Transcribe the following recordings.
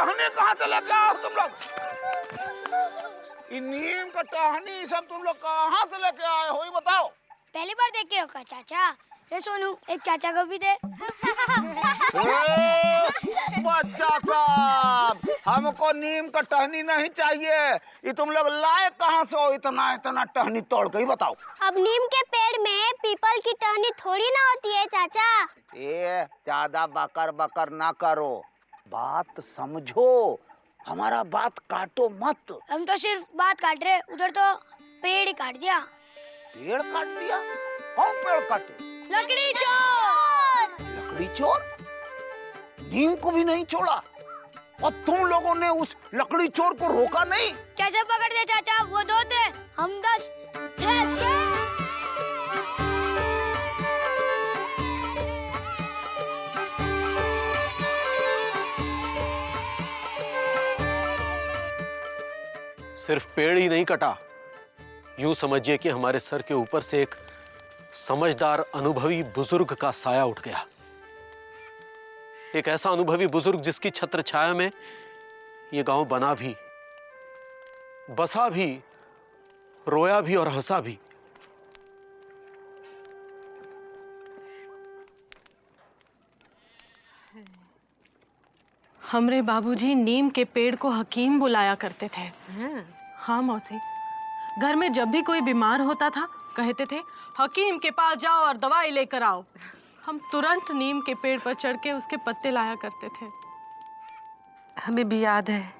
टहनी कहाँ से लेके आओ तुम लोग? नीम का टहनी सब तुम लोग कहाँ से लेके आए हो, ये बताओ। पहली बार देखे हो क्या चाचा? ये सोनू, एक चाचा को भी दे। बच्चा साहब, हमको नीम का टहनी नहीं चाहिए। ये तुम लोग लाए कहाँ से हो इतना इतना टहनी तोड़ के, ही बताओ। अब नीम के पेड़ में पीपल की टहनी थोड़ी ना होती है चाचा। ये ज्यादा बकर बकर ना करो, बात समझो, हमारा बात काटो मत। हम तो सिर्फ बात काट रहे, उधर तो पेड़ ही काट दिया। पेड़ काट दिया? कौन पेड़ काटे? लकड़ी चोर। लकड़ी चोर? नीम को भी नहीं छोड़ा, और तुम लोगों ने उस लकड़ी चोर को रोका नहीं? कैसे पकड़ दे चाचा? वो 2 थे, हम 10 थे। सिर्फ पेड़ ही नहीं कटा, यूं समझिए कि हमारे सर के ऊपर से एक समझदार अनुभवी बुजुर्ग का साया उठ गया। एक ऐसा अनुभवी बुजुर्ग जिसकी छत्र छाया में ये गांव बना भी, बसा भी, रोया भी और हंसा भी। हमरे बाबूजी नीम के पेड़ को हकीम बुलाया करते थे। हाँ मौसी, घर में जब भी कोई बीमार होता था कहते थे हकीम के पास जाओ और दवाई लेकर आओ। हम तुरंत नीम के पेड़ पर चढ़ के उसके पत्ते लाया करते थे। हमें भी याद है,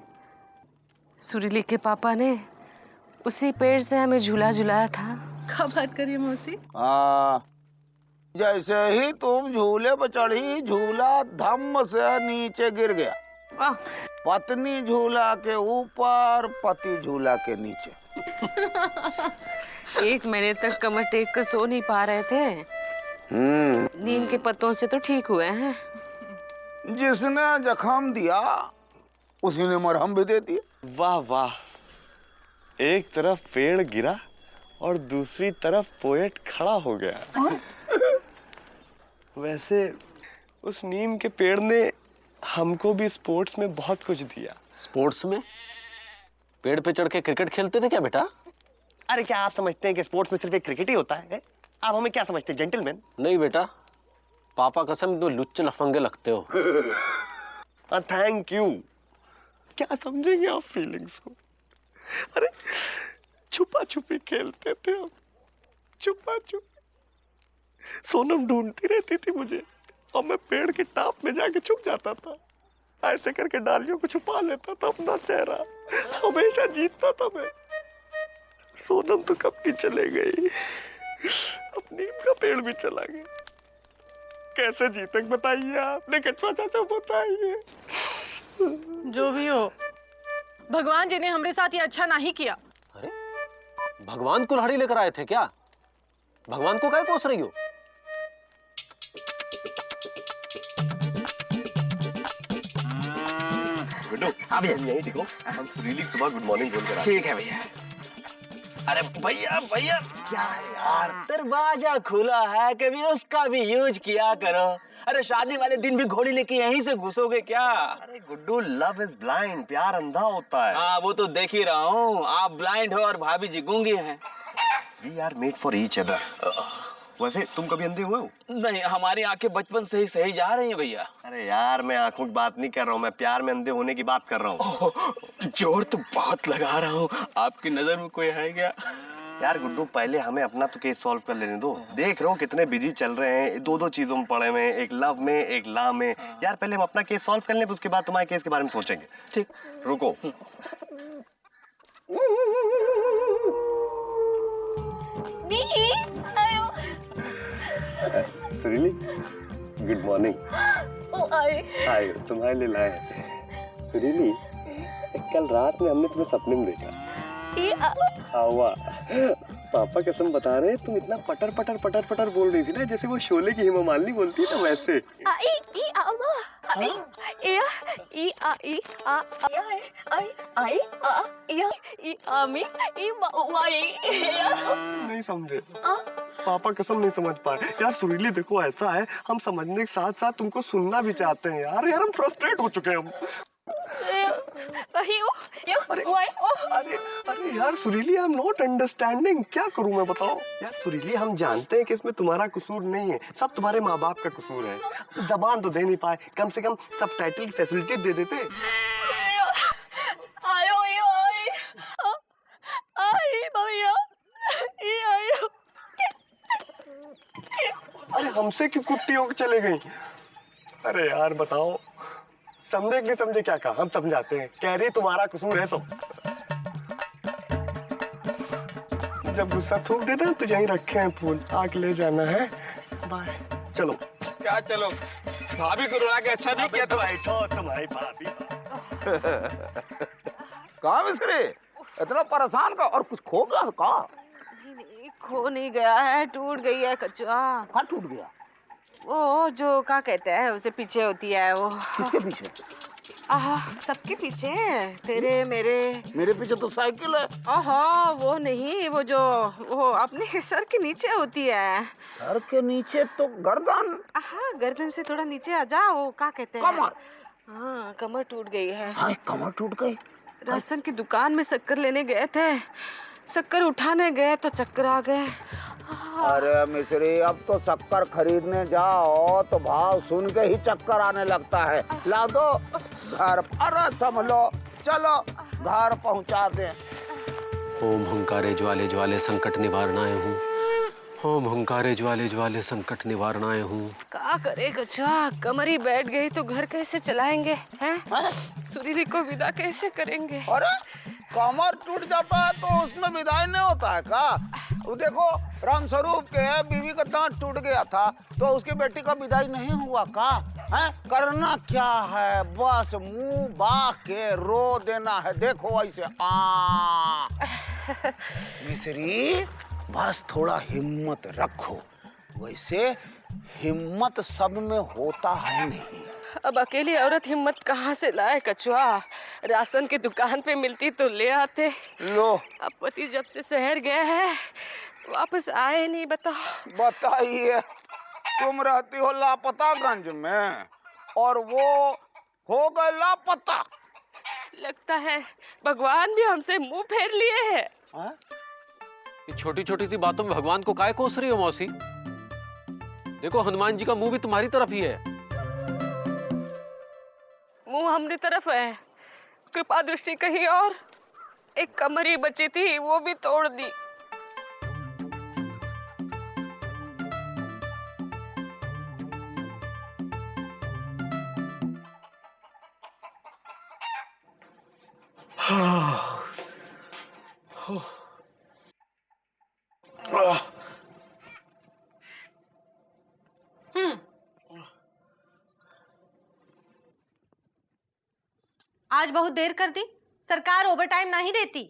सुरीली के पापा ने उसी पेड़ से हमें झूला झुलाया था। क्या बात करिए मौसी? जैसे ही तुम झूले पर चढ़ी, झूला धम्म से नीचे गिर गया। पत्नी झूला के ऊपर, पति झूला के नीचे। 1 महीने तक कमर टेक कर सो नहीं पा रहे थे। नीम के पत्तों से तो ठीक हुए हैं। जिसने जख्म दिया उसी ने मरहम भी दे दिया। वाह वाह, एक तरफ पेड़ गिरा और दूसरी तरफ पोएट खड़ा हो गया। वैसे उस नीम के पेड़ ने हमको भी स्पोर्ट्स में बहुत कुछ दिया। स्पोर्ट्स में? पेड़ पे चढ़ के क्रिकेट खेलते थे क्या बेटा? अरे क्या आप समझते हैं कि स्पोर्ट्स में सिर्फ एक क्रिकेट ही होता है? आप हमें क्या समझते हैं, जेंटलमैन? नहीं बेटा, पापा कसम तो लुच्चे लफंगे लगते हो। Thank you. क्या समझेंगे आप फीलिंग्स को? अरे छुपा छुपी खेलते थे हम, छुपा छुपी। सोनम ढूंढती रहती थी मुझे और मैं पेड़ के टाप में जाके छुप जाता था। ऐसे करके डालियों को छुपा लेता था अपना चेहरा, हमेशा जीतता था मैं। सोनम तो कब की चले गई, अब नीम का पेड़ भी चला गया। कैसे जीते बताइए आप, कछुआ चाचा बताइए। जो भी हो, भगवान जी ने हमारे साथ ये अच्छा नहीं किया। अरे भगवान कुल्हाड़ी लेकर आए थे क्या? भगवान को काहे कोस रही हो? अब यहीं ठीक हो, हम सुरीली सुबह गुड मॉर्निंग बोल कर। ठीक है भैया। अरे भैया भैया क्या यार, दरवाजा खुला है, कभी उसका भी यूज किया करो। अरे शादी वाले दिन भी घोड़ी लेके यहीं से घुसोगे क्या? अरे गुड्डू, लव इज ब्लाइंड, प्यार अंधा होता है। हाँ वो तो देख ही रहा हूँ, आप ब्लाइंड हो और भाभी जी गूंगी हैं। We are made for each other. वैसे तुम कभी अंधे हुए हो? नहीं, हमारी आंखें बचपन से ही सही जा रही हैं भैया। अरे यार, मैं आंखों की बात नहीं कर रहा हूँ, मैं प्यार में अंधे होने की बात कर रहा हूँ। जोर तो बहुत लगा रहा हूँ, आपकी नजर में कोई है क्या? यार गुड्डू, पहले हमें अपना तो केस सॉल्व कर लेने दो। देख रहे हो कितने बिजी चल रहे हैं, 2-2 चीजों में पड़े हुए हैं, एक लव में एक ला में। यार पहले हम अपना केस सॉल्व कर लें, उसके बाद तुम्हारे केस के बारे में सोचेंगे। ठीक, रुको। सुरीली, गुड मॉर्निंग। हाय, तुम्हारे लिए लाए। सुरीली, कल रात में हमने तुम्हें सपने में देखा। हुआ, पापा कसम बता रहे, तुम इतना पटर पटर पटर पटर बोल रही थी ना, जैसे वो शोले की हेमा मालिनी बोलती है ना, वैसे। नहीं समझे? पापा कसम नहीं समझ पाए। यार सुरीली देखो, ऐसा है, हम समझने के साथ साथ तुमको सुनना भी चाहते हैं। यार हम फ्रस्ट्रेट हो चुके हैं हम। अरे अरे यार सुरीली, आई एम नॉट अंडरस्टैंडिंग। क्या करूं मैं, बताओ यार सुरीली। हम जानते हैं कि इसमें तुम्हारा कसूर नहीं है, सब तुम्हारे माँ बाप का कसूर है। जबान तो दे नहीं पाए, कम से कम सब टाइटल की फैसिलिटी दे देते। अरे हमसे क्यों कुट्टी होकर चले गई? अरे यार बताओ, समझे कि नहीं समझे? क्या कहा, हम समझाते हैं। कह रही तुम्हारा कसूर है सब। जब गुस्सा थूक देना तो यहीं रखे हैं फूल, आके ले जाना है। बाय। चलो। क्या चलो? भाभी को रुला के अच्छा नहीं किया। बैठो तुम्हारी भाभी। कहाँ मिस्त्री, इतना परेशान का? और कुछ खो गया का? खो नहीं गया है, टूट गई है कचुआ। कहाँ टूट गया? वो जो क्या कहते हैं उसे पीछे होती है वो। किसके पीछे? सबके पीछे। तेरे मेरे पीछे तो साइकिल है। वो नहीं, वो अपने सर के नीचे होती है। सर के नीचे तो गर्दन। गर्दन से थोड़ा नीचे आ जा, वो क्या कहते हैं? कमर। हाँ, कमर टूट गई है। हाँ, कमर टूट गई। राशन की दुकान में शक्कर लेने गए थे, शक्कर उठाने गए तो चक्कर आ गए। अरे मिस्री, अब तो शक्कर खरीदने जाओ तो भाव सुन के ही चक्कर आने लगता है। ला दो घर पर, संभलो, चलो घर पहुंचा दे। ओम हंकारे ज्वाले ज्वाले संकट निवारणाय हूँ। ओम हंकारे ज्वाले ज्वाले संकट निवारणाय हूँ। क्या करे कछुआ, कमर ही बैठ गई तो घर कैसे चलाएंगे हैं? सुरीली को विदा कैसे करेंगे? अरे कमर टूट जाता है तो उसमें विदाई नहीं होता है का? वो देखो रामस्वरूप के बीवी का दांत टूट गया था तो उसकी बेटी का विदाई नहीं हुआ का? है करना क्या है, बस मुंह बाह के रो देना है। देखो ऐसे मिस्री, बस थोड़ा हिम्मत रखो। वैसे हिम्मत सब में होता है नहीं। अब अकेली औरत हिम्मत कहाँ से लाए कछुआ? राशन की दुकान पे मिलती तो ले आते। लो, अब पति जब से शहर गए हैं वापस आए नहीं। बताओ। बताइए, तुम रहती हो लापतागंज में और वो हो गए लापता। लगता है भगवान भी हमसे मुंह फेर लिए हैं। ये छोटी छोटी सी बातों में भगवान को काहे कोस रही हो मौसी? देखो हनुमान जी का मुंह भी तुम्हारी तरफ ही है। मुंह हमारी तरफ है, कृपा दृष्टि कहीं और। एक कमर ही बची थी, वो भी तोड़ दी। आज बहुत देर कर दी, सरकार ओवर टाइम नहीं देती।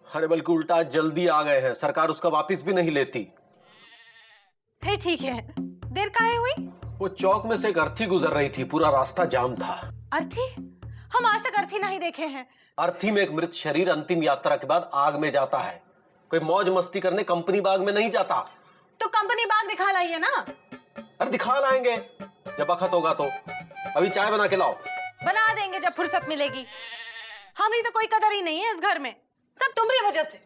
अरे बल्कि उल्टा आज जल्दी आ गए हैं, सरकार उसका वापस भी नहीं लेती। फिर ठीक है, देर काहे हुई? वो चौक में से एक अर्थी गुजर रही थी, पूरा रास्ता जाम था। अर्थी? हम आज तक अर्थी नहीं देखे हैं। अर्थी में एक मृत शरीर अंतिम यात्रा के बाद आग में जाता है। कोई मौज मस्ती करने कंपनी बाग में नहीं जाता। तो कंपनी बाग दिखा लाइए ना। अरे दिखा लाएंगे जब वक्त होगा तो। अभी चाय बना के लाओ। बना देंगे जब फुर्सत मिलेगी। हमारी तो कोई कदर ही नहीं है इस घर में, सब तुम्हारी वजह से।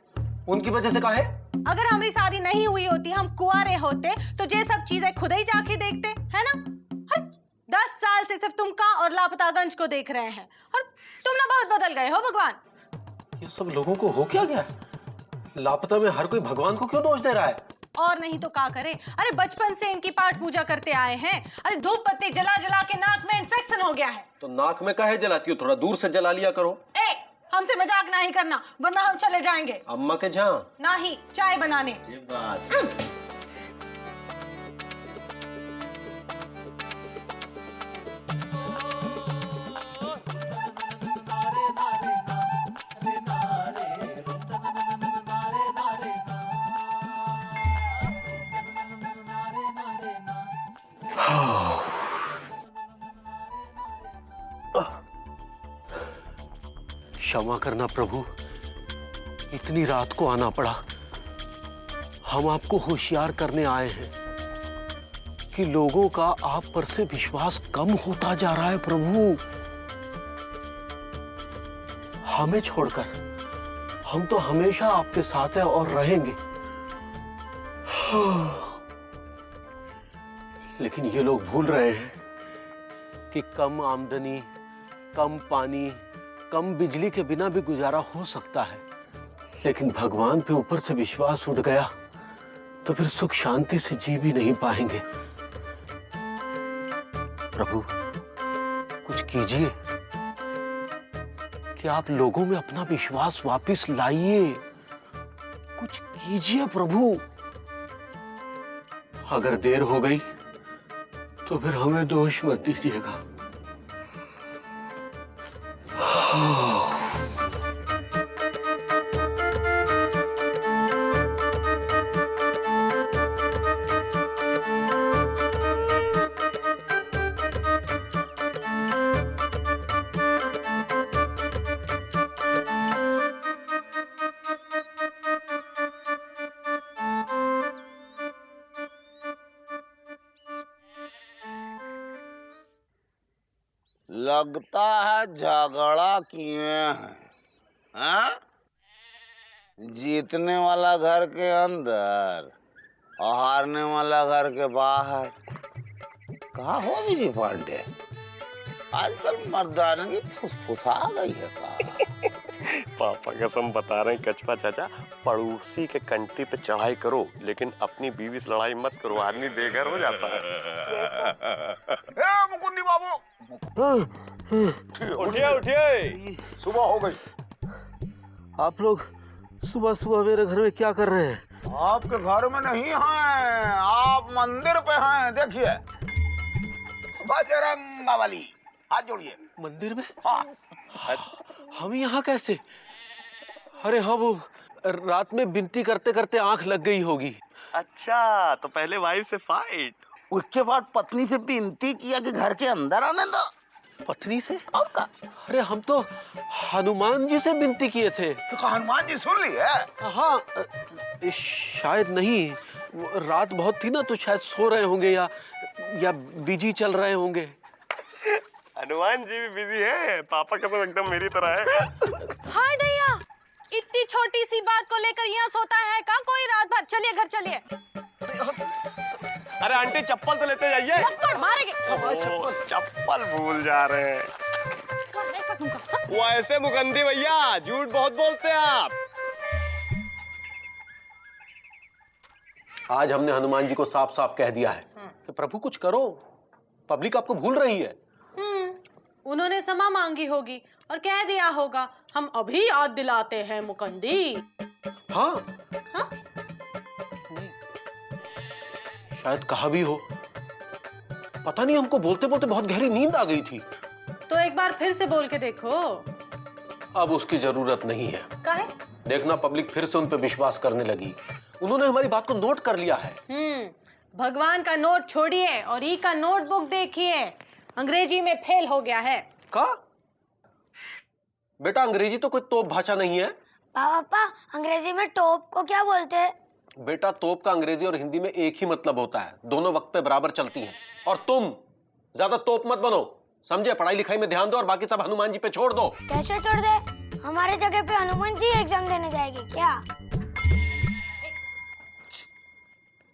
उनकी वजह से काहे? अगर हमारी शादी नहीं हुई होती, हम कुंवारे होते तो ये सब चीजें खुद ही जाके देखते, है ना? 10 साल से सिर्फ तुमका और लापतागंज को देख रहे हैं और तुम ना बहुत बदल गए हो भगवान। ये सब लोगों को हो क्या गया? लापता में हर कोई भगवान को क्यों दोष दे रहा है? और नहीं तो क्या करे? अरे बचपन से इनकी पाठ पूजा करते आए हैं। अरे धूप बत्ती जला जला के नाक में इन्फेक्शन हो गया है। तो नाक में काहे जलाती हो? थोड़ा दूर से जला लिया करो। हमसे मजाक नहीं करना वरना हम चले जाएंगे। अम्मा के जहाँ? नहीं, चाय बनाने। ये बात। क्षमा करना प्रभु, इतनी रात को आना पड़ा। हम आपको होशियार करने आए हैं कि लोगों का आप पर से विश्वास कम होता जा रहा है प्रभु। हमें छोड़कर हम तो हमेशा आपके साथ हैं और रहेंगे। लेकिन ये लोग भूल रहे हैं कि कम आमदनी, कम पानी, कम बिजली के बिना भी गुजारा हो सकता है, लेकिन भगवान पे ऊपर से विश्वास उठ गया तो फिर सुख शांति से जी भी नहीं पाएंगे। प्रभु कुछ कीजिए कि आप लोगों में अपना विश्वास वापस लाइए, कुछ कीजिए प्रभु। अगर देर हो गई तो फिर हमें दोष मत दीजिएगा। लगता है झगड़ा किए हैं, हाँ? जीतने वाला घर के अंदर और हारने वाला घर के बाहर। कहाँ हो विजय पांडे? आजकल मर्दानगी फुसफुसा गई है का? पापा कसम बता रहे हैं कछुआ चाचा, पड़ोसी के कंटी पे चढ़ाई करो लेकिन अपनी बीवी से लड़ाई मत करो, आदमी बेघर हो जाता है। मुकुंदी बाबू उठिए उठिए, सुबह हो गई। आप लोग सुबह सुबह मेरे घर में क्या कर रहे हैं? आपके घर में नहीं हैं, आप मंदिर पे हैं। देखिए बजरंगबली, हाथ जोड़िए। मंदिर में? हाँ। हम यहाँ कैसे? अरे हाँ, वो रात में विनती करते करते आंख लग गई होगी। अच्छा तो पहले वाइफ से फाइट, उसके बाद पत्नी से विनती किया कि घर के अंदर आने दो। पत्नी से? और का? अरे हम तो हनुमान जी से विनती किए थे। तो हनुमान जी सुन ली है? हाँ, शायद नहीं, रात बहुत थी ना तो शायद सो रहे होंगे या बिजी चल रहे होंगे। हनुमान जी भी बिजी है, पापा का तो एकदम मेरी तरह है। हाय दैया, इतनी छोटी सी बात को लेकर यहाँ सोता है का कोई रात भर? चलिए घर चलिए। अरे आंटी चप्पल तो लेते जाइए। थप्पड़ मारेंगे। चप्पल भूल जा रहे हैं। वो ऐसे मुकंदी भैया, झूठ बहुत बोलते हैं आप। आज हमने हनुमान जी को साफ साफ कह दिया है कि प्रभु कुछ करो, पब्लिक आपको भूल रही है। उन्होंने क्षमा मांगी होगी और कह दिया होगा हम अभी याद दिलाते हैं मुकंदी। हाँ, हाँ? नहीं, शायद कहा भी हो, पता नहीं, हमको बोलते बोलते बहुत गहरी नींद आ गई थी। तो एक बार फिर से बोल के देखो। अब उसकी जरूरत नहीं है। काहे? देखना पब्लिक फिर से उन पे विश्वास करने लगी। उन्होंने हमारी बात को नोट कर लिया है। भगवान का नोट छोड़िए और ई का नोटबुक देखिए, अंग्रेजी में फेल हो गया है। का? बेटा अंग्रेजी तो कोई तोप भाषा नहीं है। पापा अंग्रेजी में टॉप को क्या बोलते हैं? बेटा तोप का अंग्रेजी और हिंदी में एक ही मतलब होता है, दोनों वक्त पे बराबर चलती हैं। और तुम ज्यादा तोप मत बनो, समझे? पढ़ाई लिखाई में ध्यान दो और बाकी सब हनुमान जी पे छोड़ दो। कैसे छोड़ दे? हमारे जगह पे हनुमान जी एग्जाम देने जाएगी क्या?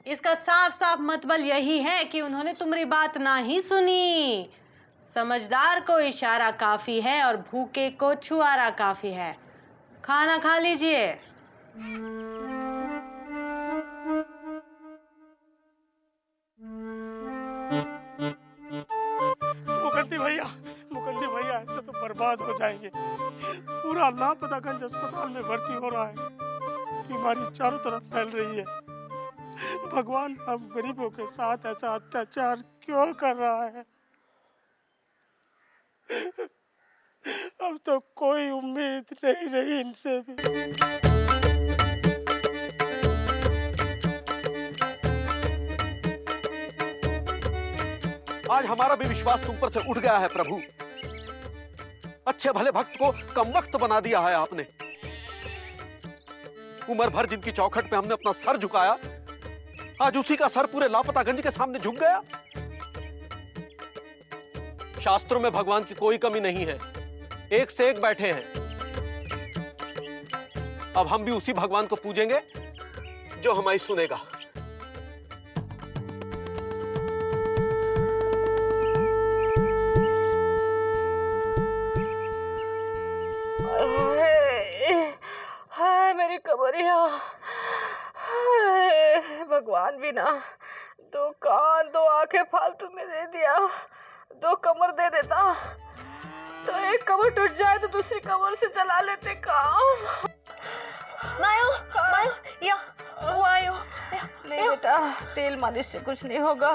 इसका साफ साफ मतलब यही है कि उन्होंने तुम्हारी बात ना ही सुनी। समझदार को इशारा काफी है और भूखे को छुआरा काफी है। खाना खा लीजिए। मुकंदी भैया ऐसे तो बर्बाद हो जाएंगे। पूरा लापतागंज अस्पताल में भर्ती हो रहा है, बीमारी चारों तरफ फैल रही है। भगवान हम गरीबों के साथ ऐसा अत्याचार क्यों कर रहा है? अब तो कोई उम्मीद नहीं रही इनसे भी। आज हमारा भी विश्वास तुम पर से उठ गया है प्रभु। अच्छे भले भक्त को कमबख्त बना दिया है आपने। उम्र भर जिनकी चौखट पे हमने अपना सर झुकाया, आज उसी का सर पूरे लापतागंज के सामने झुक गया। शास्त्रों में भगवान की कोई कमी नहीं है, एक से एक बैठे हैं। अब हम भी उसी भगवान को पूजेंगे जो हमारी सुनेगा। हाय मेरी कमरिया, हाय भगवान भी ना, 2 कान 2 आंखें फालतू में दे दिया, 2 कमर दे देता तो एक कमर टूट जाए तो दूसरी कमर से चला लेते काम। मायो मायो या वो आयो नहीं बेटा, तेल मालिश से कुछ नहीं होगा,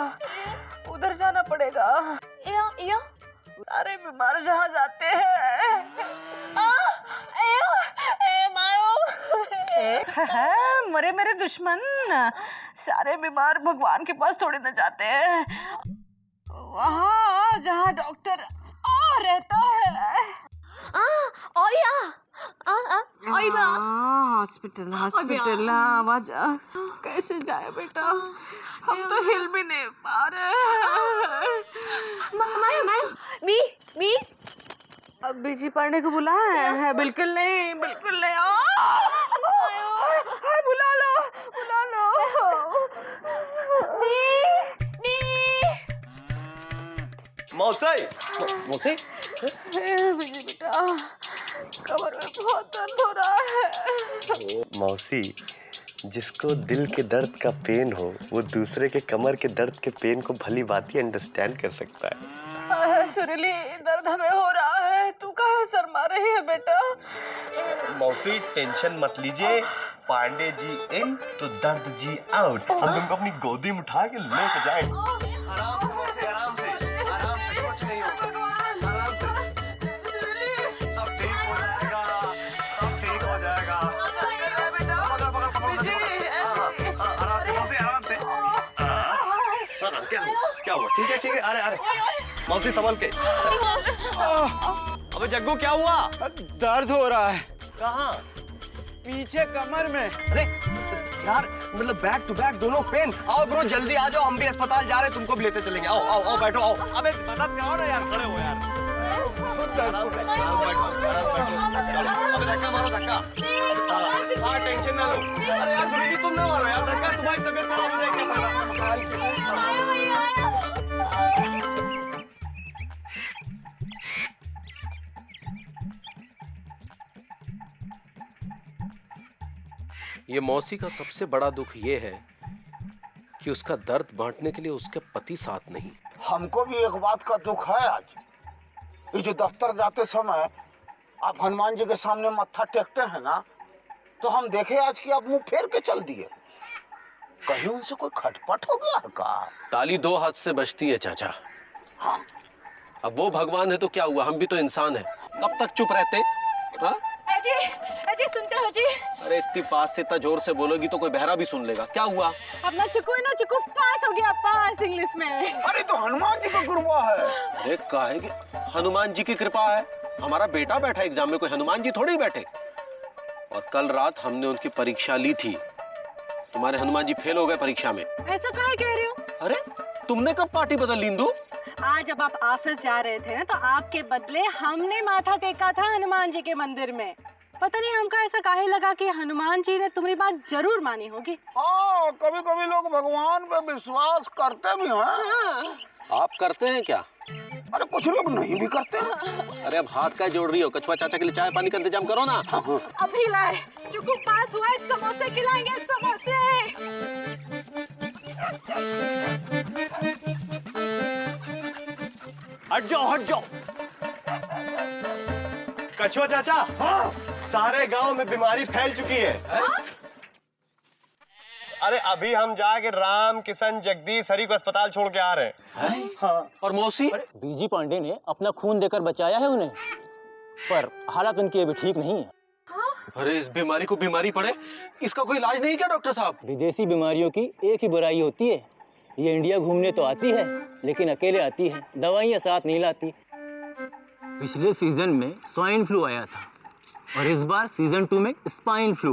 उधर जाना पड़ेगा। या सारे बीमार जहाँ जाते हैं। मरे मेरे दुश्मन, सारे बीमार भगवान के पास थोड़ी ना जाते हैं, वहाँ जहाँ डॉक्टर रहता है। हॉस्पिटल हॉस्पिटल, आवाज कैसे जाए बेटा, हम तो हिल भी नहीं पा रहे। मायो मायो मी अब बीजी पढ़ने को बुलाया है? बिल्कुल नहीं, बिल्कुल नहीं। बुला लो बुला लो। मौसी मौसी, बीजी बेटा, कमर में बहुत दर्द हो रहा है। मौसी, जिसको दिल के दर्द का पेन हो वो दूसरे के कमर के दर्द के पेन को भली भांति अंडरस्टैंड कर सकता है। सुरीली, दर्द हमें हो रहा है, तू कहाँ शर्मा रही है बेटा? मौसी टेंशन मत लीजिए, पांडे जी इन तो दर्द जी आउट। हम तुमको अपनी गोदी में उठा के लेके जाएंगे। आराम से मौसी, आराम से कुछ नहीं होगा, आराम से। सब ठीक हो जाएगा, सब ठीक हो जाएगा। आराम से मौसी, आराम से। क्या हुआ? ठीक है ठीक है, अरे अरे मौसी संभल के। अबे जग्गू क्या हुआ? दर्द हो रहा है। कहाँ? पीछे कमर में। अरे यार, मतलब बैक टू बैक दोनों पेन। आओ ब्रो जल्दी आ जाओ, हम भी अस्पताल जा रहे हैं, तुमको भी लेते चलेंगे। आओ आओ आओ, बैठो आओ। अबे मदद करो ना यार, खड़े हो यार। आराम से, बैठो, अबे धक्का मारो, धक्का। हाँ टेंशन ना लो। अरे यार सुनीति, तुम ना मारो यार धक्का, तुम्हारी तबीयत खराब हो जाएगी। ये मौसी का सबसे बड़ा दुख ये है कि उसका दर्द बांटने के लिए उसके पति साथ नहीं। हमको भी एक बात का दुख है आज। ये जो दफ्तर जाते समय आप हनुमान जी के सामने मत्था टेकते हैं ना, तो हम देखे आज कि आप मुंह फेर के चल दिए। कहीं उनसे कोई खटपट हो गया का? ताली 2 हाथ से बजती है चाचा। हाँ। अब वो भगवान है तो क्या हुआ, हम भी तो इंसान हैं। कब तक चुप रहते? हाँ? अजी सुनते हो जी? अरे इतनी पास से इतना जोर से बोलोगी तो कोई बहरा भी सुन लेगा। क्या हुआ? अपना चिकू है ना, चिकू पास हो गया, पास इंग्लिश में। अरे तो हनुमान जी का कृपा है। अरे काहे की हनुमान जी की कृपा है? हमारा बेटा बैठा एग्जाम में, कोई हनुमान जी थोड़ी बैठे। और कल रात हमने उनकी परीक्षा ली थी, तुम्हारे हनुमान जी फेल हो गए परीक्षा में। ऐसा काहे कह रहे हो? अरे तुमने कब पार्टी बदल ली इंदु? आज जब आप ऑफिस जा रहे थे ना, तो आपके बदले हमने माथा टेका था हनुमान जी के मंदिर में। पता नहीं हमको ऐसा काहे लगा कि हनुमान जी ने तुम्हारी बात जरूर मानी होगी। हाँ, कभी कभी लोग भगवान पे विश्वास करते भी हैं। हाँ। आप करते हैं क्या? अरे कुछ लोग नहीं भी करते हैं। अरे अब हाथ का जोड़ रही हो, कछुआ चाचा के लिए चाय पानी का इंतजाम करो ना। अभी लाए, चिकू पास हुआ है, समोसे खिलाएंगे, समोसे। हट जाओ हट जाओ। कछुआ चाचा, हाँ? सारे गांव में बीमारी फैल चुकी है। अरे अभी हम जाके राम किशन जगदीश हरि को अस्पताल छोड़ के आ रहे हैं। हाँ। और मौसी? बीजी पांडे ने अपना खून देकर बचाया है उन्हें, पर हालात उनकी अभी ठीक नहीं है। अरे इस बीमारी को बीमारी पड़े, इसका कोई इलाज नहीं क्या डॉक्टर साहब? विदेशी बीमारियों की एक ही बुराई होती है, ये इंडिया घूमने तो आती है लेकिन अकेले आती है, दवाइयाँ साथ नहीं लाती। पिछले सीजन में स्वाइन फ्लू आया था और इस बार सीजन 2 में स्पाइन फ्लू,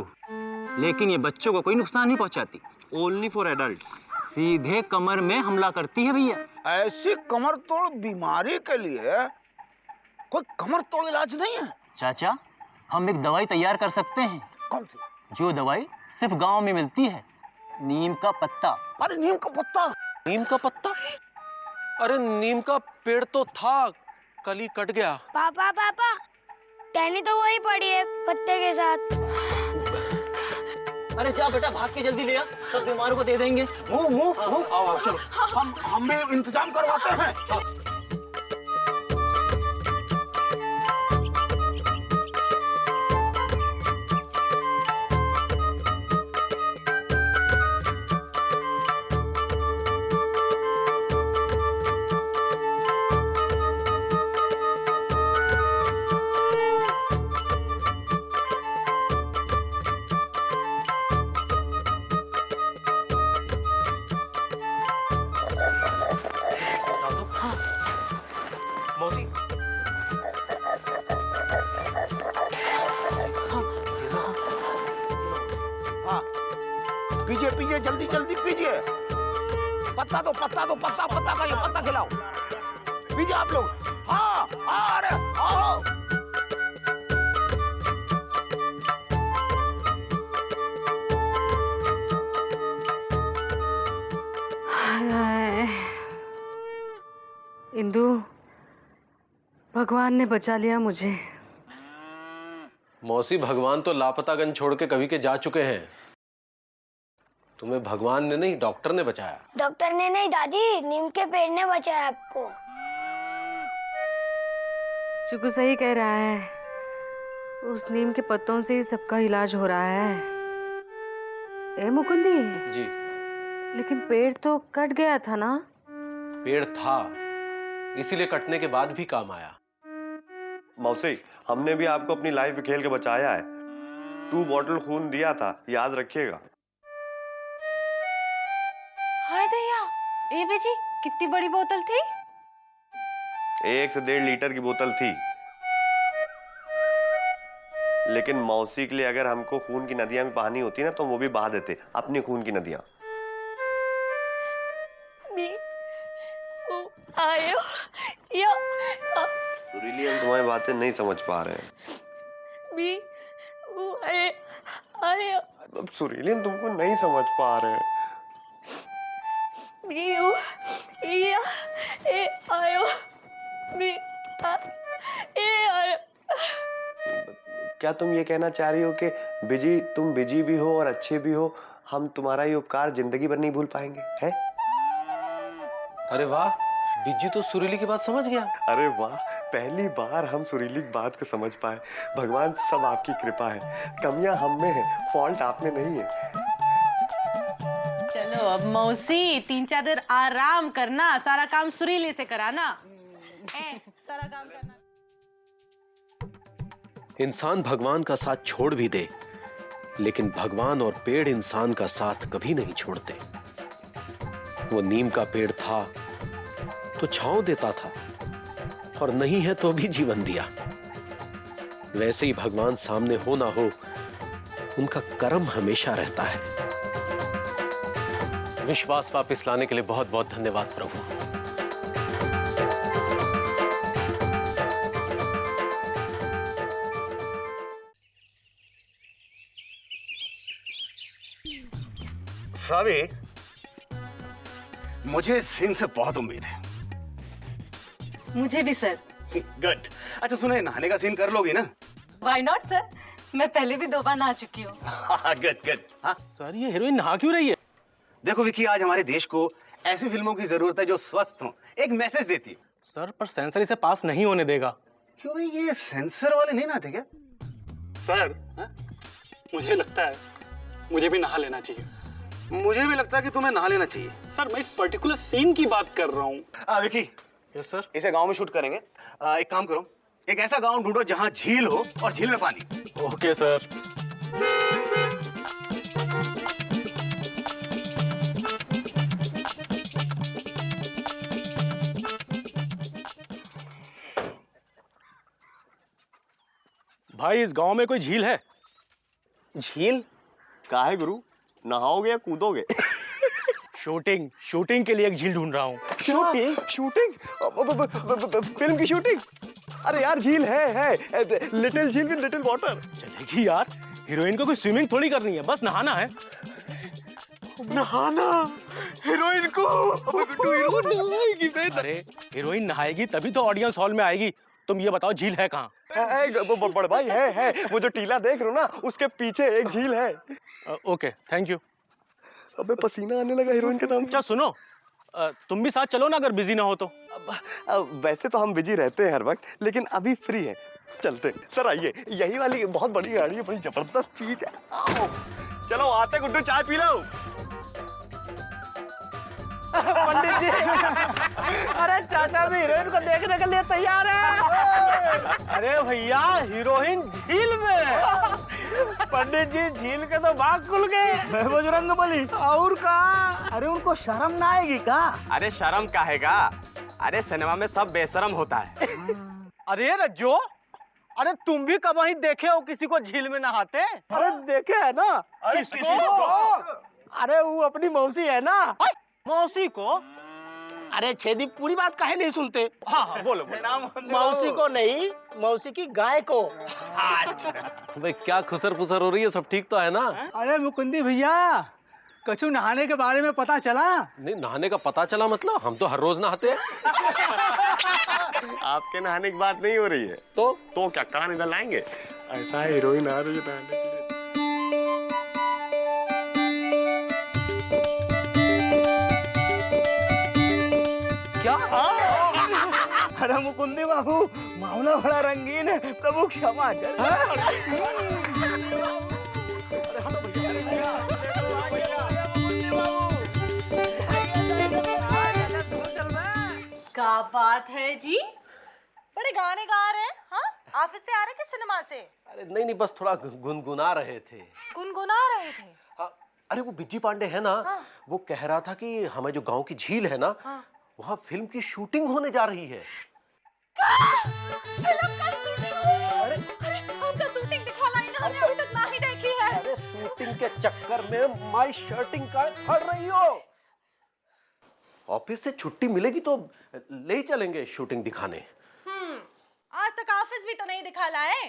लेकिन ये बच्चों को कोई नुकसान नहीं पहुंचाती। Only for adults. सीधे कमर में हमला करती है भैया। ऐसी कमर तोड़ बीमारी के लिए कोई कमर तोड़ इलाज नहीं है? चाचा, हम एक दवाई तैयार कर सकते हैं कौन सी? जो दवाई सिर्फ गांव में मिलती है, नीम का पत्ता। अरे नीम का पत्ता? नीम का पत्ता? अरे नीम का पेड़ तो था, कल ही कट गया। पापा पापा, टहनी तो वही पड़ी है पत्ते के साथ। अरे जा बेटा, भाग के जल्दी ले आ, सब बीमारों को दे देंगे। मुंह मुंह मुंह, आओ चलो, हम भी इंतजाम करवाते हैं। मौसी, हाँ, पीजिए पीजिए, जल्दी जल्दी पीजिए। पत्ता दो, पत्ता दो, पत्ता पत्ता का, ये पत्ता खिलाओ। पीजिए आप लोग। हाँ हाँ, अरे आओ। इंदु, भगवान ने बचा लिया मुझे। मौसी, भगवान तो लापतागंज छोड़ के कभी के जा चुके हैं। तुम्हें भगवान ने नहीं, डॉक्टर ने बचाया। डॉक्टर ने नहीं दादी, नीम के पेड़ ने बचाया आपको। चुकू सही कह रहा है, उस नीम के पत्तों से ही सबका इलाज हो रहा है। ए मुकुंदी जी। लेकिन पेड़ तो कट गया था ना? पेड़ था, इसीलिए कटने के बाद भी काम आया। मौसी, हमने भी आपको अपनी लाइफ में खेल के बचाया है। 2 बॉटल खून दिया था, याद रखिएगा। हाय दैया, ए बेजी, कितनी बड़ी बोतल थी? 1 से 1.5 लीटर की बोतल थी। लेकिन मौसी के लिए अगर हमको खून की नदियां भी बहानी होती ना, तो वो भी बहा देते, अपनी खून की नदियां। आयो या सुरीली, हम तुम्हारी बातें नहीं समझ पा रहे हैं। बी वो आयो अब सुरीली, हम तुमको नहीं समझ पा रहे हैं। बी वो या ए आयो बी ए आयो। क्या तुम ये कहना चाह रही हो कि बिजी, तुम बिजी भी हो और अच्छे भी हो, हम तुम्हारा ये उपकार जिंदगी भर नहीं भूल पाएंगे, हैं? अरे वाह, बिज्जू तो सुरीली की बात समझ गया। अरे वाह, पहली बार हम सुरीली की बात को समझ पाए। भगवान, सब आपकी कृपा है। कमियां हम में है, फॉल्ट आप में नहीं है। चलो अब मौसी, 3-4 दिन आराम करना, सारा काम सुरीली से कराना। सारा काम करना। इंसान भगवान का साथ छोड़ भी दे, लेकिन भगवान और पेड़ इंसान का साथ कभी नहीं छोड़ते। वो नीम का पेड़ था तो छांव देता था, और नहीं है तो भी जीवन दिया। वैसे ही भगवान सामने हो ना हो, उनका कर्म हमेशा रहता है। विश्वास वापस लाने के लिए बहुत बहुत धन्यवाद प्रभु। सावी, मुझे इस सीन से बहुत उम्मीद है। मुझे भी सर। गुड। अच्छा सुने, नहाने का सीन कर लोगी ना? व्हाई नॉट सर, मैं पहले भी 2 बार नहा चुकी हूँ। Good good. हाँ सर, ये हीरोइन नहा क्यों रही है? देखो विकी, आज हमारे देश को ऐसी फिल्मों की जरूरत है जो स्वस्थ हो, एक मैसेज देती है। सर, पर सेंसर इसे पास नहीं होने देगा। क्यों भाई, ये सेंसर वाले नहीं नहाते क्या? सर, मुझे लगता है मुझे भी नहा लेना चाहिए। मुझे भी लगता है कि तुम्हें नहा लेना चाहिए। सर, मैं इस पर्टिकुलर सीन की बात कर रहा हूँ। Vicky, yes sir. इसे गांव में शूट करेंगे। एक काम करो, एक ऐसा गांव ढूंढो जहां झील हो और झील में पानी। Okay sir. भाई, इस गांव में कोई झील है? झील? काहे गुरु, नहाओगे या कूदोगे? शूटिंग के लिए एक झील ढूंढ रहा हूँ। शूटिंग? फिल्म की शूटिंग? अरे यार, झील है लिटिल झील विद लिटिल वाटर। चलेगी यार, हीरोइन को कोई स्विमिंग थोड़ी करनी है, बस नहाना है। नहाना हीरोइन को? अबे गुड्डू, हीरोइन नहाएगी बे? अरे हीरोइन नहाएगी तभी तो ऑडियंस हॉल में आएगी। तुम ये बताओ झील है कहाँ? बड़ भाई है वो जो टीला देख रहे हो ना, उसके पीछे एक झील है। Okay thank you. अबे पसीना आने लगा हीरोइन के नाम। अच्छा सुनो, तुम भी साथ चलो ना अगर बिजी ना हो तो। वैसे तो हम बिजी रहते हैं हर वक्त, लेकिन अभी फ्री हैं, चलते। सर आइए, यही वाली बहुत बड़ी गाड़ी है, बड़ी जबरदस्त चीज है। आओ चलो आते गुड्डू, चाय पी लो। पंडित जी, अरे चाचा भी हीरोइन को देखने के लिए तैयार है। अरे भैया हीरोइन झील में। पंडित जी झील के तो बाग खुल गए, बजरंगबली और का। अरे उनको शर्म ना आएगी का? अरे शर्म काहेगा, अरे सिनेमा में सब बेशरम होता है। अरे रज्जो, अरे तुम भी कब वहीं देखे हो किसी को झील में नहाते? अरे देखे है ना। किसको? अरे वो अपनी मौसी है ना। मौसी को? अरे छेदी पूरी बात काहे नहीं सुनते? हाँ बोलो। मौसी को नहीं, मौसी की गाय को। अच्छा भाई क्या खुसर फुसर हो रही है, सब ठीक तो है ना? अरे मुकुंदी भैया, कछु नहाने के बारे में पता चला? नहीं नहाने का पता चला मतलब? हम तो हर रोज नहाते हैं। आपके नहाने की बात नहीं हो रही है तो क्या कान इधर लाएंगे? ऐसा हीरोइन आ रही है नहाने के लिए। क्या? अरे मुकुंदी बाबू, मामला बड़ा रंगीन है, प्रभु क्षमा क्या बात है जी? बड़े गाने गा रहे हैं? हाँ, ऑफिस से आ रहे थे सिनेमा से? अरे नहीं बस थोड़ा गुनगुना रहे थे। गुनगुना रहे थे? अरे वो बिज्जी पांडे है ना, वो कह रहा था कि हमें जो गांव की झील है ना, वहाँ फिल्म की शूटिंग होने जा रही है। फिल्म का शूटिंग हो रही है? अरे हमका शूटिंग दिखा लाई ना, हमने अभी तक ना ही देखी है। अरे शूटिंग के चक्कर में माई शर्टिंग का फड़ रही हो। ऑफिस से छुट्टी मिलेगी तो ले ही चलेंगे शूटिंग दिखाने। आज तक ऑफिस भी तो नहीं दिखा लाए।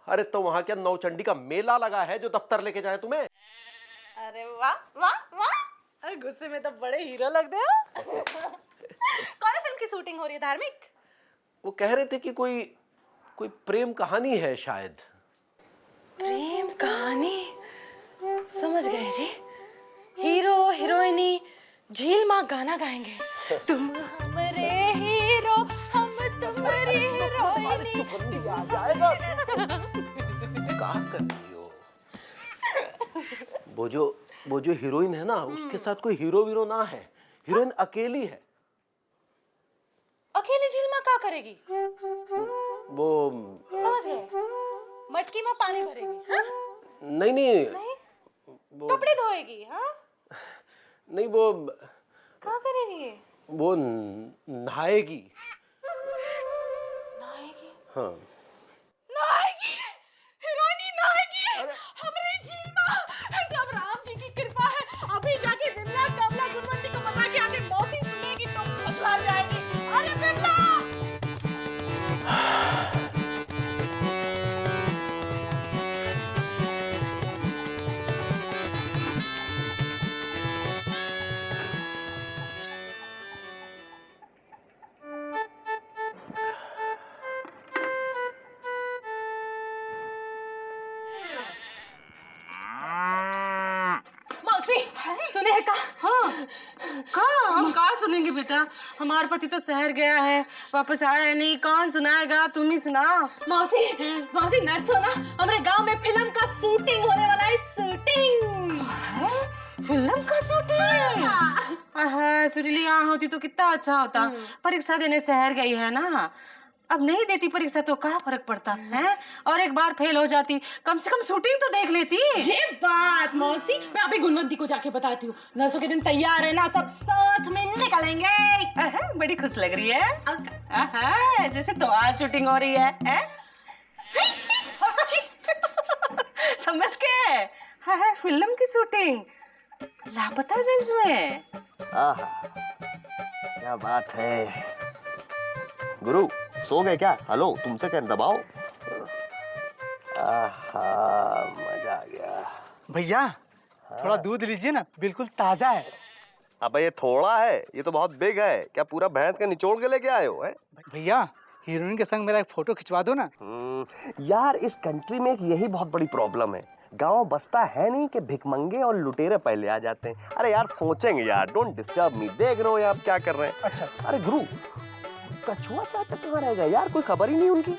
अरे तो वहाँ क्या नौचंडी का मेला लगा है जो दफ्तर लेके जाए तुम्हें? अरे वाह वाह वाह, अरे गुस्से में तो बड़े हीरो लगते हो। कौन फिल्म की शूटिंग हो रही है? धार्मिक? वो कह रहे थे कि कोई प्रेम कहानी है शायद। प्रेम कहानी? समझ गए जी। हीरो हीरोइनी झील माँ गाना गाएंगे, तुम हमारे हीरो हम तुम्हारी हीरोइनी। कहा कर रही हो? वो जो हीरोइन है ना, उसके साथ कोई हीरो वीरो ना है, हीरोइन अकेली है। अकेली झील माँ क्या करेगी? वो समझ गए, मटकी में पानी भरेगी। हाँ? नहीं कपड़े धोएगी। हाँ? नहीं वो क्या करेगी? वो नहाएगी। नहाएगी? हाँ नहाएगी, हीरोइनी नहाएगी। हमरे झील माँ, सब राम जी की कृपा है। अभी जाके विमला कमला गुणवंती को बता के आगे मौसी सुनेगी तो फसला जाएगी। अरे विमला! सुने है का? हाँ, कहाँ? हम कहाँ सुनेंगे बेटा? हमारा पति तो शहर गया है, वापस आया नहीं। कौन सुनाएगा? तुम ही सुना। मौसी नर्स हो ना, हमारे गांव में फिल्म का शूटिंग होने वाला है। शूटिंग? फिल्म का शूटिंग? हाँ, सुरीली यहाँ होती तो कितना अच्छा होता। परीक्षा देने शहर गई है ना, अब नहीं देती परीक्षा तो क्या फर्क पड़ता है? और एक बार फेल हो जाती, कम से कम शूटिंग तो देख लेती। ये बात मौसी, मैं अभी गुणवंती को जाके बताती हूँ। नर्सों के दिन तैयार है ना, सब साथ में निकलेंगे। बड़ी खुश लग रही है, जैसे तुम्हारी शूटिंग हो रही है। समझ के? फिल्म की शूटिंग लापता देश में। क्या बात है। गुरु सो गए क्या? हेलो, तुमसे क्या दबाओ? आहा, मजा भैया थोड़ा दूध लीजिए ना, बिल्कुल ताजा है। अबे ये थोड़ा है, ये तो बहुत बिग है। क्या पूरा भैंस का निचोड़ के लेके आए हो? भैया हीरोइन के संग मेरा एक फोटो खिंचवा दो ना। यार इस कंट्री में एक यही बहुत बड़ी प्रॉब्लम है, गांव बसता है नहीं कि भिखमंगे और लुटेरे पहले आ जाते हैं। अरे यार सोचेंगे यार, डोंट डिस्टर्ब मी। देख रहे हो आप क्या कर रहे हैं? अच्छा। अरे गुरु, कछुआ चाचा कहाँ रह गए यार? कोई खबर ही नहीं उनकी।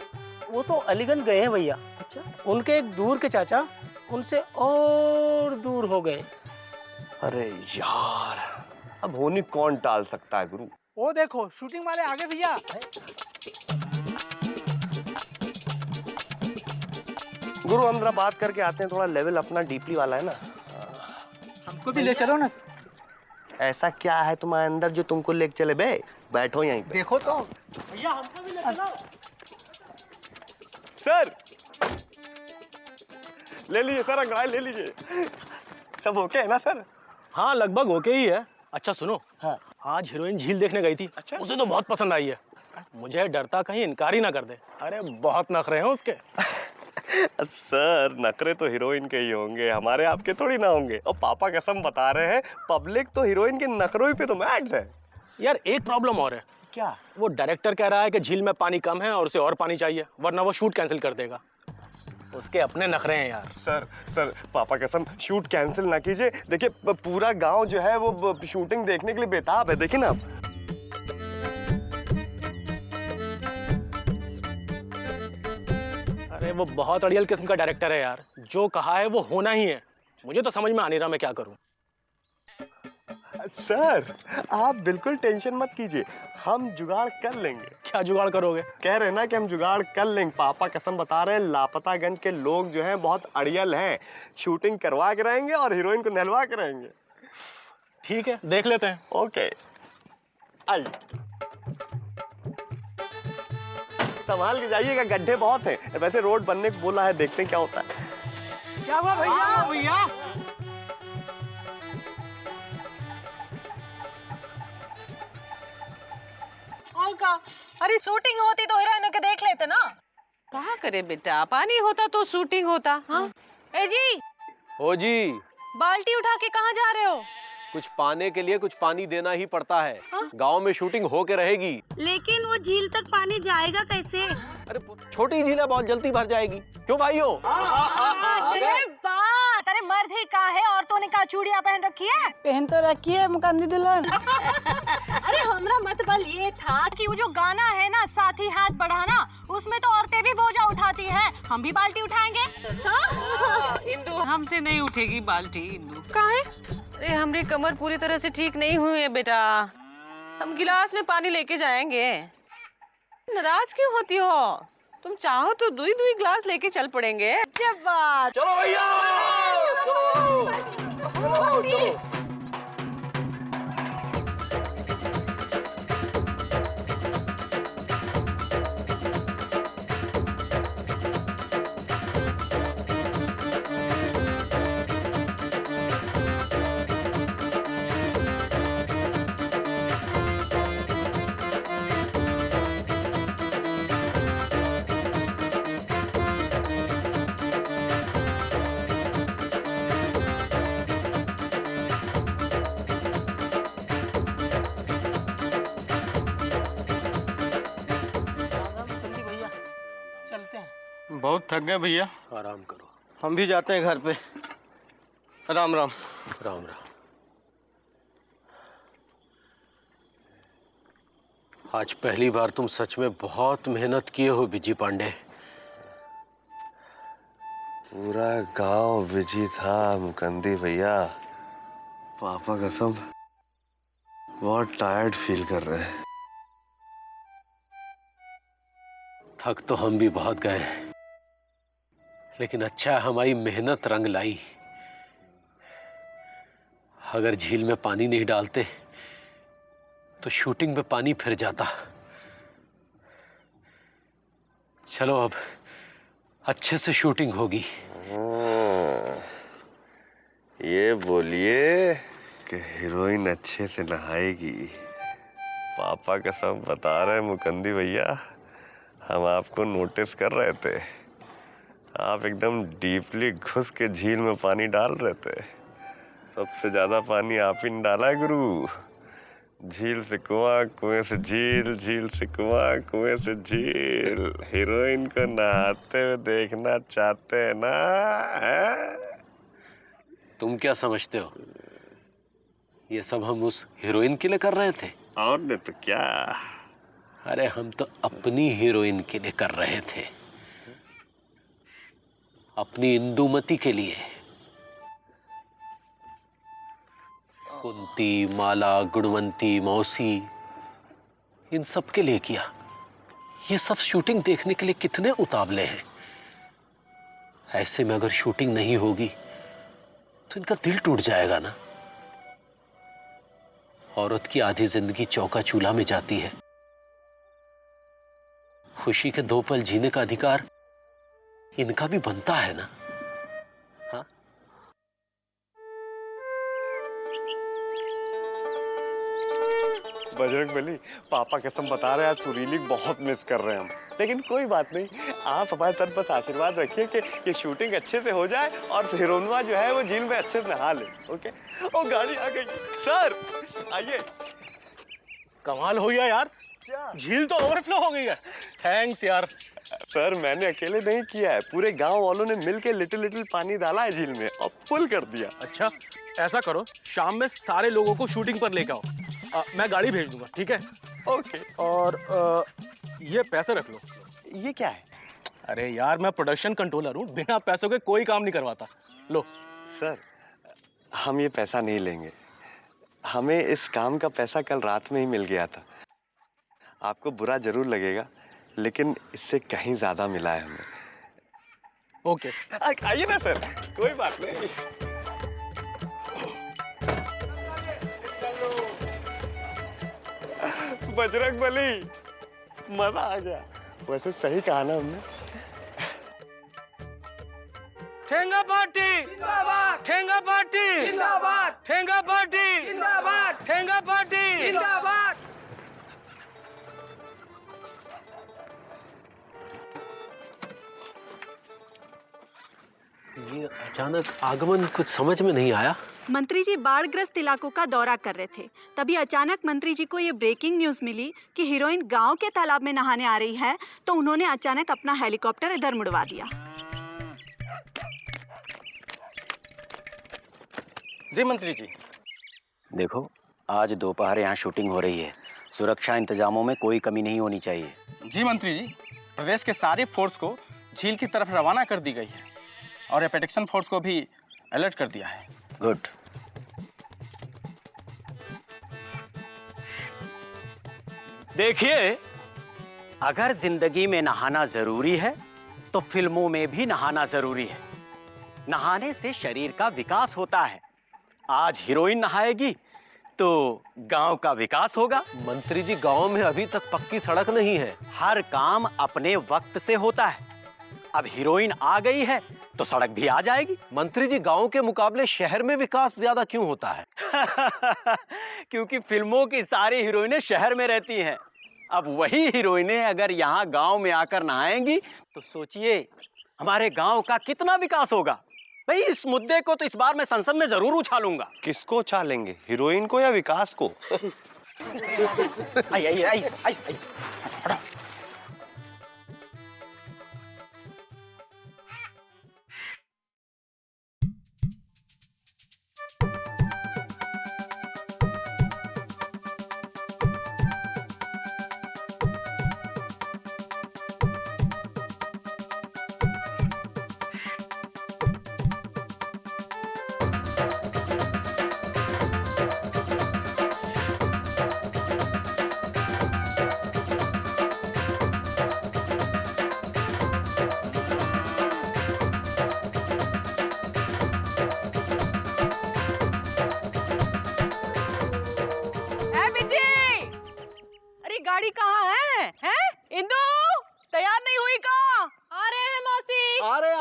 वो तो अलीगंज गए हैं भैया। अच्छा। उनके एक दूर के चाचा उनसे और दूर हो गए। अरे यार, अब होनी कौन टाल सकता है गुरु? वो देखो शूटिंग वाले आगे भैया। गुरु हम जरा बात करके आते हैं, थोड़ा लेवल अपना डीपली वाला है ना। हमको भी ले चलो ना। ऐसा क्या है तुम्हारे अंदर जो तुमको लेके चले बे? बैठो यहीं पे। देखो तो भैया हमको भी ले चलो। सर ले लीजिए सर, अंगड़ाई ले लीजिए। सब ओके है ना सर? हाँ लगभग ओके ही है। अच्छा सुनो, हाँ। आज हीरोइन झील देखने गई थी। अच्छा। उसे तो बहुत पसंद आई है। मुझे डरता कहीं इनकार ही ना कर दे। अरे बहुत नखरे हैं उसके। सर नखरे तो हीरोइन के ही होंगे, हमारे आपके थोड़ी ना होंगे। और पापा कसम बता रहे हैं, पब्लिक तो हीरोइन के नखरों पे तो मैड है। यार एक प्रॉब्लम और है। क्या? वो डायरेक्टर कह रहा है कि झील में पानी कम है और उसे और पानी चाहिए, वरना वो शूट कैंसिल कर देगा। उसके अपने नखरे हैं यार। सर पापा कसम शूट कैंसिल ना कीजिए। देखिए पूरा गांव जो है वो शूटिंग देखने के लिए बेताब है। देखिए ना आप। अरे वो बहुत अड़ियल किस्म का डायरेक्टर है यार, जो कहा है वो होना ही है। मुझे तो समझ में आ नहीं रहा मैं क्या करूं। सर आप बिल्कुल टेंशन मत कीजिए, हम जुगाड़ कर लेंगे। क्या जुगाड़ करोगे? कह रहे ना कि हम जुगाड़ कर लेंगे। पापा कसम बता रहे हैं, लापतागंज के लोग जो हैं बहुत अड़ियल हैं। शूटिंग करवा के रहेंगे और हीरोइन को नहलवा के रहेंगे। ठीक है देख लेते हैं। ओके आइए, संभाल के जाइएगा, गड्ढे बहुत हैं। वैसे रोड बनने को बोला है, देखते हैं क्या होता है। क्या हुआ भैया? भैया और का? अरे शूटिंग होती तो हीरोइन के देख लेते ना। कहाँ करे बेटा, पानी होता तो शूटिंग होता। हाँ ए जी, हो जी, बाल्टी उठा के कहाँ जा रहे हो? कुछ पाने के लिए कुछ पानी देना ही पड़ता है। गांव में शूटिंग हो के रहेगी। लेकिन वो झील तक पानी जाएगा कैसे? अरे छोटी झील है, बहुत जल्दी भर जाएगी। क्यों भाइयों? अरे बात, अरे मर्द ही का है, औरतों ने का चूड़ियां पहन रखी है? पहन तो रखी है मुकंदी दुल्हन। अरे हमरा मतलब ये था कि वो जो गाना है ना, साथी हाथ बढ़ाना, उसमें तो औरतें भी बोझा उठाती हैं। हम भी बाल्टी उठाएंगे। इंदु हमसे नहीं उठेगी बाल्टी। इंदु काहे? अरे हमारी कमर पूरी तरह से ठीक नहीं हुई है बेटा, हम गिलास में पानी लेके जाएंगे। नाराज क्यों होती हो? तुम चाहो तो दुई दुई ग्लास लेके चल पड़ेंगे। जब बात। चलो भैया चलो। बहुत थक गए भैया, आराम करो। हम भी जाते हैं घर पे। राम राम। राम राम। आज पहली बार तुम सच में बहुत मेहनत किए हो बिजी पांडे। पूरा गांव बिजी था मुकंदी भैया। पापा कसम बहुत टायर्ड फील कर रहे हैं। थक तो हम भी बहुत गए, लेकिन अच्छा हमारी मेहनत रंग लाई। अगर झील में पानी नहीं डालते तो शूटिंग में पानी फिर जाता। चलो अब अच्छे से शूटिंग होगी। ये बोलिए कि हीरोइन अच्छे से नहाएगी। पापा कसम बता रहे मुकंदी भैया, हम आपको नोटिस कर रहे थे। आप एकदम डीपली घुस के झील में पानी डाल रहे थे। सबसे ज्यादा पानी आप ही ने डाला है गुरु। झील से कुआं, कुएं से झील, झील से कुआं, कुएं से झील। हीरोइन को नहाते हुए देखना चाहते हैं ना? है? तुम क्या समझते हो ये सब हम उस हीरोइन के लिए कर रहे थे? और नहीं तो क्या। अरे हम तो अपनी हीरोइन के लिए कर रहे थे, अपनी इंदुमती के लिए। कुंती, माला, गुणवंती, मौसी, इन सब के लिए किया। ये सब शूटिंग देखने के लिए कितने उतावले हैं। ऐसे में अगर शूटिंग नहीं होगी तो इनका दिल टूट जाएगा ना। औरत की आधी जिंदगी चौका चूल्हा में जाती है। खुशी के 2 पल जीने का अधिकार इनका भी बनता है ना। हाँ? बजरंगबली, पापा कसम बता रहे हैं आज सुरीली बहुत मिस कर रहे हैं हम। लेकिन कोई बात नहीं, आप हमारे तरफ बस आशीर्वाद रखिए कि ये शूटिंग अच्छे से हो जाए और हीरोइनवा जो है वो झील में अच्छे से नहा ले। ओके? ओ गाड़ी आ गई। सर आइए। कमाल हो गया यार, क्या? झील तो ओवरफ्लो हो गई है। थैंक्स यार। सर मैंने अकेले नहीं किया है, पूरे गांव वालों ने मिलकर लिटिल लिटिल पानी डाला है झील में और फुल कर दिया। अच्छा, ऐसा करो शाम में सारे लोगों को शूटिंग पर लेकर आओ। मैं गाड़ी भेज दूंगा, ठीक है? ओके। और ये पैसे रख लो। ये क्या है? अरे यार, मैं प्रोडक्शन कंट्रोलर हूँ, बिना पैसों के कोई काम नहीं करवाता। लो। सर हम ये पैसा नहीं लेंगे, हमें इस काम का पैसा कल रात में ही मिल गया था। आपको बुरा जरूर लगेगा लेकिन इससे कहीं ज्यादा मिला है हमें। ओके, आइए ना सर, कोई बात नहीं। बजरंगबली, मजा आ गया। वैसे सही कहा ना हमने। ठेंगा पार्टी जिंदाबाद, ठेंगा पार्टी जिंदाबाद, ठेंगा पार्टी जिंदाबाद, ठेंगा पार्टी जिंदाबाद। ये अचानक आगमन कुछ समझ में नहीं आया। मंत्री जी बाढ़ग्रस्त इलाकों का दौरा कर रहे थे, तभी अचानक मंत्री जी को ये ब्रेकिंग न्यूज मिली कि हीरोइन गांव के तालाब में नहाने आ रही है, तो उन्होंने अचानक अपना हेलीकॉप्टर इधर मुड़वा दिया। जी मंत्री जी। देखो, आज दोपहर यहाँ शूटिंग हो रही है, सुरक्षा इंतजामों में कोई कमी नहीं होनी चाहिए। जी मंत्री जी, प्रदेश के सारे फोर्स को झील की तरफ रवाना कर दी गई है और प्रोटेक्शन फोर्स को भी अलर्ट कर दिया है। गुड। देखिए, अगर जिंदगी में नहाना जरूरी है तो फिल्मों में भी नहाना जरूरी है। नहाने से शरीर का विकास होता है। आज हीरोइन नहाएगी तो गांव का विकास होगा। मंत्री जी, गांव में अभी तक पक्की सड़क नहीं है। हर काम अपने वक्त से होता है। अब हीरोइन आ गई है तो सड़क भी आ जाएगी। मंत्री जी, गांव के मुकाबले शहर में विकास ज्यादा क्यों होता है? क्योंकि फिल्मों की सारी हीरोइनें शहर में रहती हैं। अब वही हीरोइनें अगर यहाँ गांव में आकर नहाएंगी तो सोचिए हमारे गांव का कितना विकास होगा। भाई, इस मुद्दे को तो इस बार मैं संसद में जरूर उछालूंगा। किसको उछालेंगे, हीरोइन को या विकास को? आई। गाड़ी कहाँ है? हैं? इंदु, तैयार नहीं हुई का? आ रहे हैं मौसी। आ रहे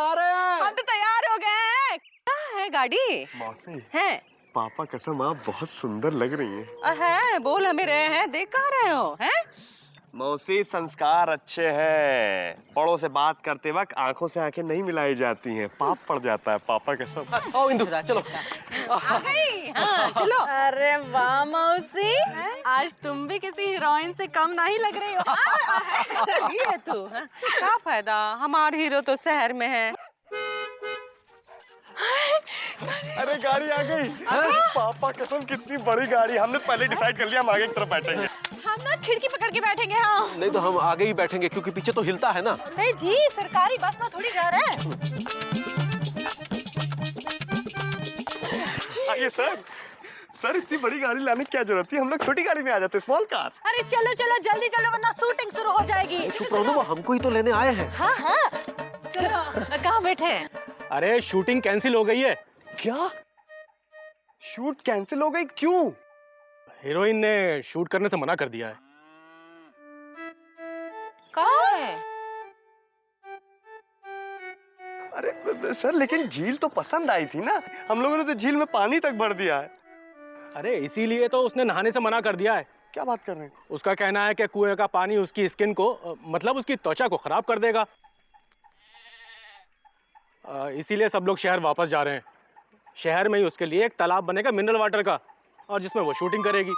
हम तो तैयार हो गए हैं। कहाँ है गाड़ी? मौसी, है? पापा कसम आप बहुत सुंदर लग रही हैं। है, बोल हमें रहे हैं, देख कहाँ रहे हो? हैं? मौसी संस्कार अच्छे हैं। बड़ों से बात करते वक्त आंखों से आंखें नहीं मिलाई जाती हैं, पाप पड़ जाता है। पापा के सब। आओ इंदु, चलो। चलो। अरे वाह मौसी, आज तुम भी किसी हीरोइन से कम नहीं लग रही हो। ये तू क्या फायदा, हमारे हीरो तो शहर में है। अरे गाड़ी आ गई। पापा कसम कितनी बड़ी गाड़ी। हमने पहले डिसाइड कर लिया हम आगे की तरफ बैठेंगे। हम ना खिड़की पकड़ के बैठेंगे। हाँ नहीं तो हम आगे ही बैठेंगे क्योंकि पीछे तो हिलता है ना। नहीं जी, सरकारी बस में थोड़ी जा रहे हैं। आइए सर। सर इतनी बड़ी गाड़ी लाने की क्या जरूरत थी, हम लोग छोटी गाड़ी में आ जाते, स्मॉल कार। अरे चलो चलो जल्दी चलो वरना शूटिंग शुरू हो जाएगी। चुप रहो ना, हमको ही तो लेने आए हैं। हाँ हाँ चलो। कहाँ बैठे हैं? अरे शूटिंग कैंसिल हो गई है। क्या? शूट कैंसिल हो गई? क्यों? हीरोइन ने शूट करने से मना कर दिया है। कहाँ है? अरे सर लेकिन झील तो पसंद आई थी ना, हम लोगों ने तो झील में पानी तक भर दिया है। अरे इसीलिए तो उसने नहाने से मना कर दिया है। क्या बात कर रहे हैं? उसका कहना है कि कुएं का पानी उसकी स्किन को मतलब उसकी त्वचा को खराब कर देगा। इसीलिए सब लोग शहर वापस जा रहे हैं। शहर में ही उसके लिए एक तालाब बनेगा मिनरल वाटर का, और जिसमें वो शूटिंग करेगी।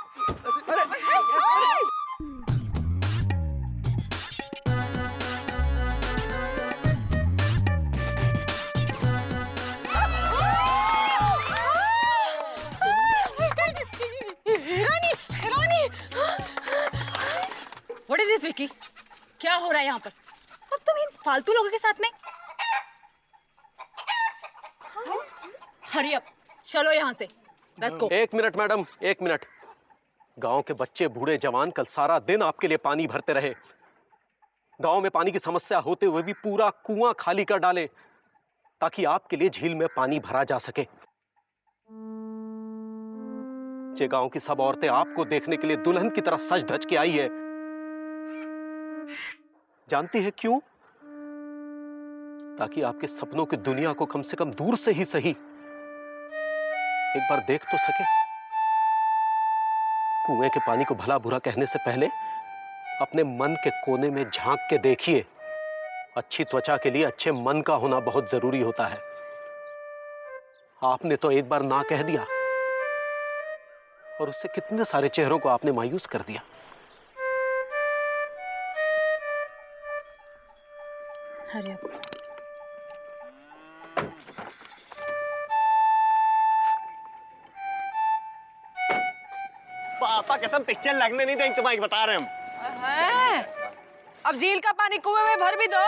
What is this, Vicky? क्या हो रहा है यहाँ पर? और तुम इन फालतू लोगों के साथ में? हरी अप, चलो यहाँ से। Let's go. एक मिनट मैडम, एक मिनट। गांव के बच्चे बूढ़े जवान कल सारा दिन आपके लिए पानी भरते रहे। गांव में पानी की समस्या होते हुए भी पूरा कुआं खाली कर डाले ताकि आपके लिए झील में पानी भरा जा सके। जे गांव की सब औरतें आपको देखने के लिए दुल्हन की तरह सज धज के आई है। जानती है क्यों? ताकि आपके सपनों की दुनिया को कम से कम दूर से ही सही एक बार देख तो सके। कुएं के पानी को भला बुरा कहने से पहले अपने मन के कोने में झांक के देखिए। अच्छी त्वचा के लिए अच्छे मन का होना बहुत जरूरी होता है। आपने तो एक बार ना कह दिया और उससे कितने सारे चेहरों को आपने मायूस कर दिया। Hurry up. पापा कसम पिक्चर लगने नहीं देंगे, तुम्हारी बता रहे हम। अब झील का पानी कुएं में भर भी दो।